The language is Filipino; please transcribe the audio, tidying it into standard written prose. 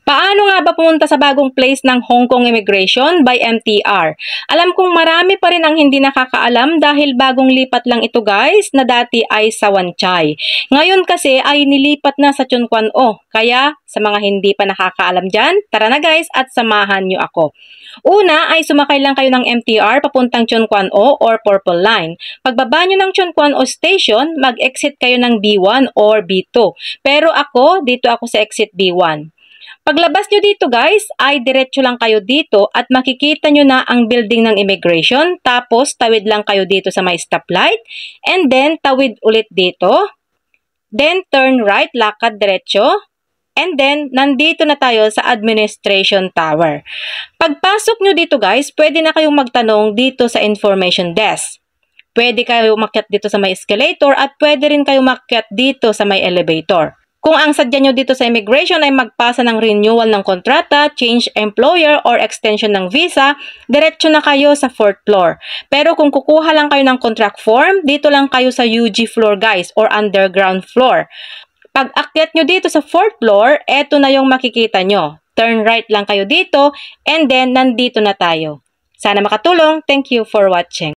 Paano nga ba pumunta sa bagong place ng Hong Kong Immigration by MTR? Alam kong marami pa rin ang hindi nakakaalam dahil bagong lipat lang ito guys, na dati ay sa Wan Chai. Ngayon kasi ay nilipat na sa Tseung Kwan O. Kaya sa mga hindi pa nakakaalam dyan, tara na guys at samahan nyo ako. Una ay sumakay lang kayo ng MTR papuntang Tseung Kwan O or Purple Line. Pagbaba nyo ng Tseung Kwan O Station, mag-exit kayo ng B1 or B2. Pero dito ako sa exit B1. Paglabas nyo dito guys, ay diretso lang kayo dito at makikita nyo na ang building ng immigration. Tapos tawid lang kayo dito sa may stoplight. And then tawid ulit dito. Then turn right, lakad diretso. And then nandito na tayo sa administration tower. Pagpasok nyo dito guys, pwede na kayong magtanong dito sa information desk. Pwede kayo umakyat dito sa may escalator at pwede rin kayo umakyat dito sa may elevator. Kung ang sadya nyo dito sa immigration ay magpasa ng renewal ng kontrata, change employer, or extension ng visa, diretso na kayo sa 4th floor. Pero kung kukuha lang kayo ng contract form, dito lang kayo sa UG floor guys, or underground floor. Pag akyat nyo dito sa 4th floor, eto na yung makikita nyo. Turn right lang kayo dito, and then nandito na tayo. Sana makatulong. Thank you for watching.